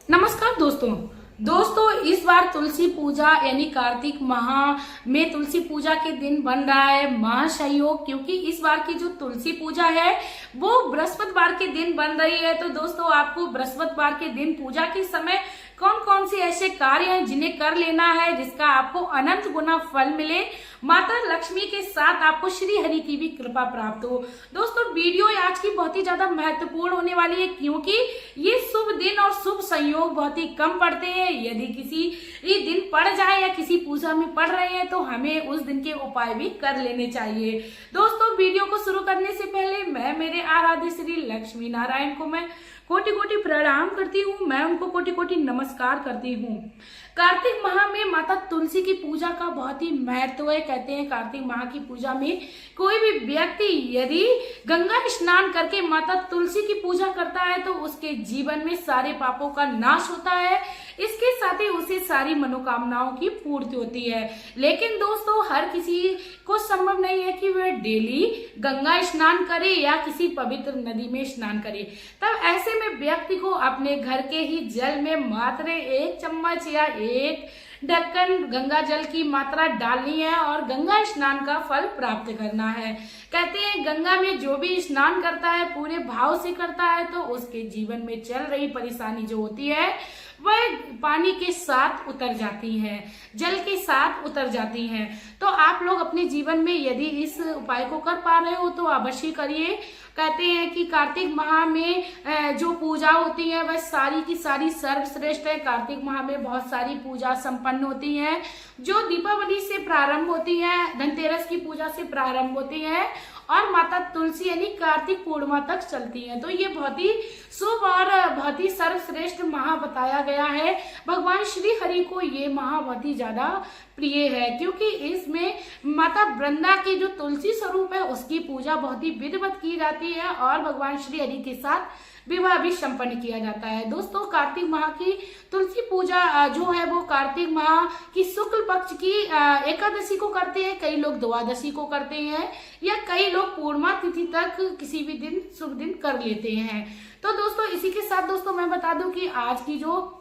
नमस्कार दोस्तों इस बार तुलसी पूजा यानी कार्तिक माह में तुलसी पूजा के दिन बन रहा है महासंयोग, क्योंकि इस बार की जो तुलसी पूजा है वो बृहस्पतिवार के दिन बन रही है। तो दोस्तों आपको बृहस्पतिवार के दिन पूजा के समय कौन कौन से ऐसे कार्य हैं जिन्हें कर लेना है जिसका आपको अनंत गुना फल मिले, माता लक्ष्मी के साथ आपको श्री हरि की भी कृपा प्राप्त हो। दोस्तों वीडियो आज की बहुत ही ज्यादा महत्वपूर्ण होने वाली है, क्योंकि ये शुभ दिन और शुभ संयोग बहुत ही कम पड़ते हैं। यदि किसी दिन पड़ जाए या किसी पूजा में पड़ रहे हैं तो हमें उस दिन के उपाय भी कर लेने चाहिए। दोस्तों वीडियो को शुरू करने से पहले मैं मेरे आराध्य श्री लक्ष्मी नारायण को मैं कोटि कोटि प्रणाम करती हूँ, मैं उनको कोटि कोटि नमस्कार करती हूँ। कार्तिक माह में माता तुलसी की पूजा का बहुत ही महत्व है। कहते हैं कार्तिक माह की पूजा में कोई भी व्यक्ति यदि गंगा स्नान करके माता तुलसी की पूजा करता है तो उसके जीवन में सारे पापों का नाश होता है, इसके साथ ही उसे सारी मनोकामनाओं की पूर्ति होती है। लेकिन दोस्तों हर किसी को संभव नहीं है कि वह डेली गंगा स्नान करे या किसी पवित्र नदी में स्नान करे। तब ऐसे में व्यक्ति को अपने घर के ही जल में मात्र 1 चम्मच या 1 ढक्कन गंगा जल की मात्रा डालनी है और गंगा स्नान का फल प्राप्त करना है। कहते हैं गंगा में जो भी स्नान करता है पूरे भाव से करता है तो उसके जीवन में चल रही परेशानी जो होती है वह पानी के साथ उतर जाती है, जल के साथ उतर जाती हैं। तो आप लोग अपने जीवन में यदि इस उपाय को कर पा रहे हो तो अवश्य करिए। कहते हैं कि कार्तिक माह में जो पूजा होती है वह सारी की सारी सर्वश्रेष्ठ है। कार्तिक माह में बहुत सारी पूजा संपन्न होती है जो दीपावली से प्रारंभ होती है, धनतेरस की पूजा से प्रारंभ होती है और माता तुलसी यानी कार्तिक पूर्णिमा तक चलती है। तो ये बहुत ही शुभ और बहुत ही सर्वश्रेष्ठ माह बताया गया है। भगवान श्री हरि को ये माह बहुत ही ज्यादा प्रिय है, क्योंकि इसमें माता वृंदा की जो तुलसी स्वरूप है उसकी पूजा बहुत ही विधिवत की जाती है और भगवान श्री हरि के साथ विवाह भी संपन्न किया जाता है। दोस्तों कार्तिक माह की तुलसी पूजा जो है वो कार्तिक माह की शुक्ल पक्ष की एकादशी को करते हैं, कई लोग द्वादशी को करते हैं या कई लोग पूर्णिमा तिथि तक किसी भी दिन शुभ दिन कर लेते हैं। तो दोस्तों इसी के साथ दोस्तों मैं बता दूं कि आज की जो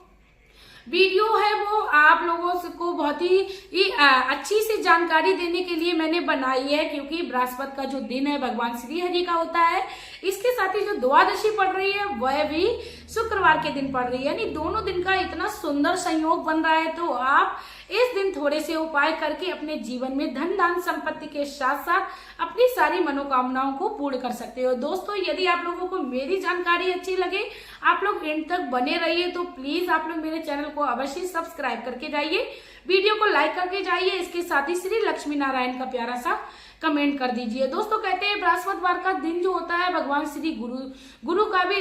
वीडियो है वो आप लोगों को बहुत ही अच्छी सी जानकारी देने के लिए मैंने बनाई है, क्योंकि बृहस्पति का जो दिन है भगवान श्री हरि का होता है। इसके साथ ही जो द्वादशी पड़ रही है वह भी शुक्रवार के दिन पड़ रही है, यानी दोनों दिन का इतना सुंदर संयोग बन रहा है। तो आप इस दिन थोड़े से उपाय करके अपने जीवन में धन दान संपत्ति के साथ साथ अपनी सारी मनोकामनाओं को पूर्ण कर सकते हो। दोस्तों यदि आप लोगों को मेरी जानकारी अच्छी लगे, आप लोग एंड तक बने रहिए, तो प्लीज आप लोग मेरे चैनल को अवश्य सब्सक्राइब करके जाइए, वीडियो को लाइक करके जाइए, इसके साथ ही श्री लक्ष्मी नारायण का प्यारा सा कमेंट कर दीजिए। दोस्तों कहते हैं बृहस्पतिवार का दिन जो होता है भगवान श्री गुरु का भी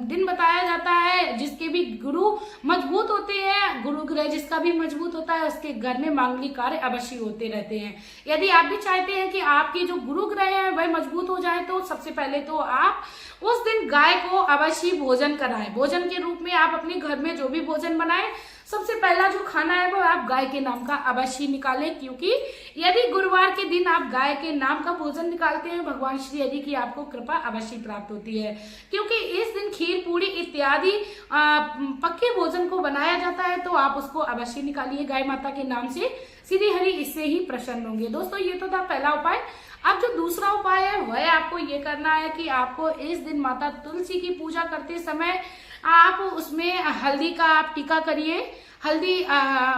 दिन बताया जाता है, जिसके भी गुरु मजबूत होते हैं, गुरु ग्रह जिसका भी मजबूत होता है उसके घर में मांगलिक कार्य अवश्य होते रहते हैं। यदि आप भी चाहते हैं कि आपकी जो गुरु ग्रह है वह मजबूत हो जाए तो सबसे पहले तो आप उस दिन गाय को अवश्य भोजन कराएं। भोजन के रूप में आप अपने घर में जो भी भोजन बनाएं, सबसे पहला जो खाना है वो आप गाय के नाम का अवश्य निकालें, क्योंकि यदि गुरुवार के दिन आप गाय के नाम का भोजन निकालते हैं भगवान श्री हरि की आपको कृपा अवश्य प्राप्त होती है। क्योंकि इस दिन खीर पूरी इत्यादि पक्के भोजन को बनाया जाता है, तो आप उसको अवश्य निकालिए गाय माता के नाम से, श्री हरि इससे ही प्रसन्न होंगे। दोस्तों ये तो था पहला उपाय। अब जो दूसरा उपाय है वह आपको ये करना है कि आपको इस दिन माता तुलसी की पूजा करते समय आप उसमें हल्दी का आप टीका करिए। हल्दी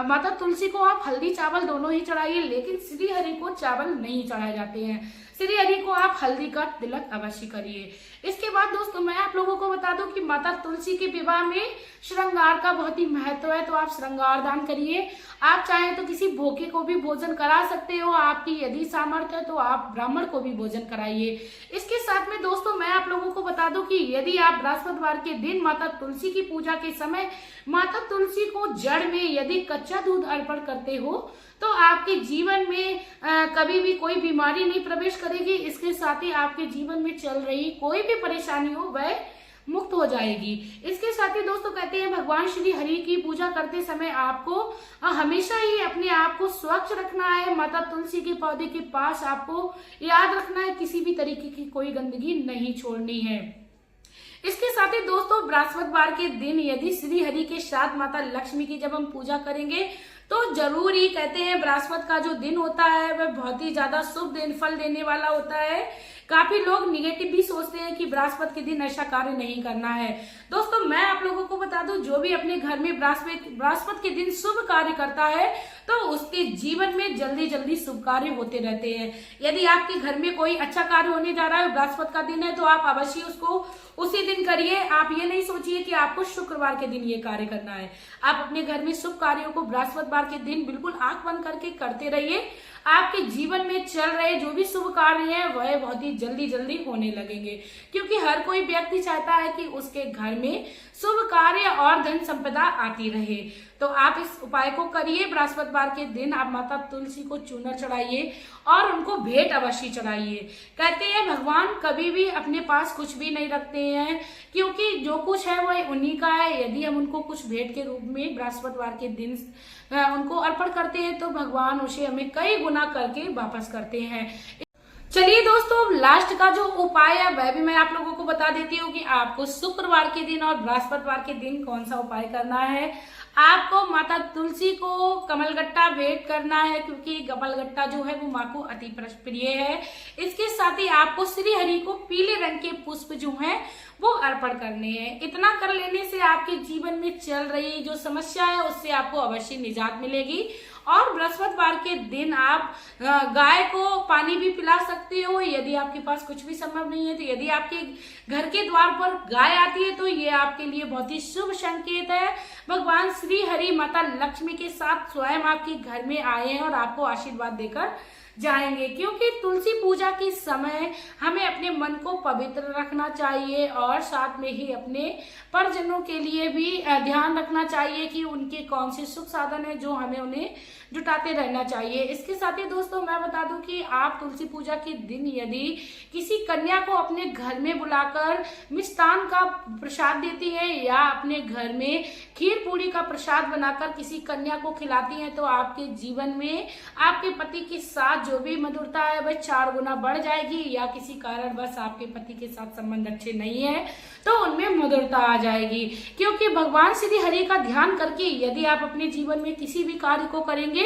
माता तुलसी को आप हल्दी चावल दोनों ही चढ़ाइए, लेकिन श्री हरि को चावल नहीं चढ़ाए जाते हैं, श्री हरि को आप हल्दी का तिलक अवश्य करिए। इसके बाद दोस्तों मैं आप लोगों को बता दूं कि माता तुलसी के विवाह में श्रृंगार का बहुत ही महत्व है, तो आप श्रृंगार दान करिए। आप चाहें तो किसी भूखे को भी भोजन करा सकते हो, आपकी यदि सामर्थ्य है तो आप ब्राह्मण को भी भोजन कराइए। इसके साथ में दोस्तों मैं आप लोगों को बता दूं कि यदि आप बृहस्पतिवार के दिन माता तुलसी की पूजा के समय माता तुलसी को जड़ में यदि कच्चा दूध अर्पण करते हो तो आपके जीवन में कभी भी कोई बीमारी नहीं प्रवेश करेगी। इसके साथ ही आपके जीवन में चल रही कोई भी परेशानी हो वह मुक्त हो जाएगी। इसके साथ ही दोस्तों कहते हैं भगवान श्री हरि की पूजा करते समय आपको हमेशा ही अपने आप को स्वच्छ रखना है। माता तुलसी के पौधे के पास आपको याद रखना है किसी भी तरीके की कोई गंदगी नहीं छोड़नी है। इसके साथ ही दोस्तों बृहस्पतिवार के दिन यदि श्री हरि के साथ माता लक्ष्मी की जब हम पूजा करेंगे तो जरूर ही कहते हैं बृहस्पति का जो दिन होता है वह बहुत ही ज्यादा शुभ दिन फल देने वाला होता है। काफी लोग निगेटिव भी सोचते हैं कि बृहस्पति के दिन ऐसा कार्य नहीं करना है। दोस्तों मैं आप लोगों को बता दूं, जो भी अपने घर में बृहस्पति के दिन शुभ कार्य करता है तो उसके जीवन में जल्दी जल्दी शुभ कार्य होते रहते हैं। यदि आपके घर में कोई अच्छा कार्य होने जा रहा है, बृहस्पति का दिन है, तो आप अवश्य उसको उसी दिन करिए। आप ये नहीं सोचिए कि आपको शुक्रवार के दिन ये कार्य करना है। आप अपने घर में शुभ कार्यों को बृहस्पतिवार के दिन बिल्कुल आंख बंद करके करते रहिए। आपके जीवन में चल रहे जो भी शुभ कार्य हैं वह बहुत ही जल्दी जल्दी होने लगेंगे, क्योंकि हर कोई व्यक्ति चाहता है कि उसके घर में शुभ कार्य और धन संपदा आती रहे। तो आप इस उपाय को करिए। बृहस्पतिवार के दिन आप माता तुलसी को चूना चढ़ाइए और उनको भेंट अवश्य चढ़ाइए। कहते हैं भगवान कभी भी अपने पास कुछ भी नहीं रखते हैं, क्योंकि जो कुछ है वह उन्हीं का है। यदि हम उनको कुछ भेंट के रूप में बृहस्पतिवार के दिन उनको अर्पण करते हैं तो भगवान उसे हमें कई गुना करके वापस करते हैं। चलिए दोस्तों, लास्ट का जो उपाय है वह भी मैं आप लोगों को बता देती हूँ कि आपको शुक्रवार के दिन और बृहस्पतिवार के दिन कौन सा उपाय करना है। आपको माता तुलसी को कमलगट्टा भेंट करना है, क्योंकि कमलगट्टा जो है वो माँ को अति प्रिय है। इसके साथ ही आपको श्री हरि को पीले रंग के पुष्प जो हैं वो अर्पण करने हैं। इतना कर लेने से आपके जीवन में चल रही जो समस्या है उससे आपको अवश्य निजात मिलेगी। और बृहस्पतिवार के दिन आप गाय को पानी भी पिला सकते हो। यदि आपके पास कुछ भी संभव नहीं है तो यदि आपके घर के द्वार पर गाय आती है तो ये आपके लिए बहुत ही शुभ संकेत है। भगवान श्री हरि माता लक्ष्मी के साथ स्वयं आपके घर में आए हैं और आपको आशीर्वाद देकर जाएंगे, क्योंकि तुलसी पूजा के समय हमें अपने मन को पवित्र रखना चाहिए और साथ में ही अपने परिजनों के लिए भी ध्यान रखना चाहिए कि उनके कौन से सुख साधन है जो हमें उन्हें जुटाते रहना चाहिए। इसके साथ ही दोस्तों मैं बता दूं कि आप तुलसी पूजा के दिन यदि किसी कन्या को अपने घर में बुलाकर मिष्टान का प्रसाद देती हैं या अपने घर में खीर पूरी का प्रसाद बनाकर किसी कन्या को खिलाती हैं तो आपके जीवन में आपके पति के साथ जो भी मधुरता है वह 4 गुना बढ़ जाएगी। या किसी कारण बस आपके पति के साथ संबंध अच्छे नहीं है तो उनमें मधुरता आ जाएगी, क्योंकि भगवान श्री हरि का ध्यान करके यदि आप अपने जीवन में किसी भी कार्य को करेंगे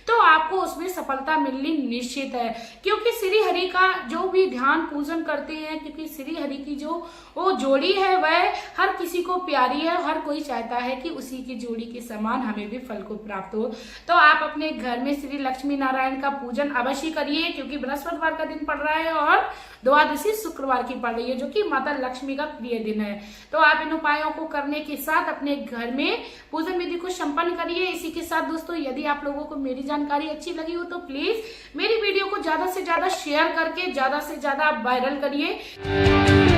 तो आपको उसमें सफलता मिलनी निश्चित है। क्योंकि श्री हरि का जो भी ध्यान पूजन करते हैं, क्योंकि श्री हरि की जो वो जोड़ी है वह हर किसी को प्यारी है। हर कोई चाहता है कि उसी की जोड़ी के समान हमें भी फल को प्राप्त हो। तो आप अपने घर में श्री लक्ष्मी नारायण का पूजन अवश्य करिए, क्योंकि बृहस्पतिवार का दिन पड़ रहा है और द्वादशी शुक्रवार की पड़ रही है, जो कि माता लक्ष्मी का प्रिय दिन है। तो आप इन उपायों को करने के साथ अपने घर में पूजन विधि को संपन्न करिए। इसी के साथ दोस्तों यदि आप लोगों को मेरी जानकारी अच्छी लगी हो तो प्लीज मेरी वीडियो को ज्यादा से ज्यादा शेयर करके ज्यादा से ज्यादा वायरल करिए।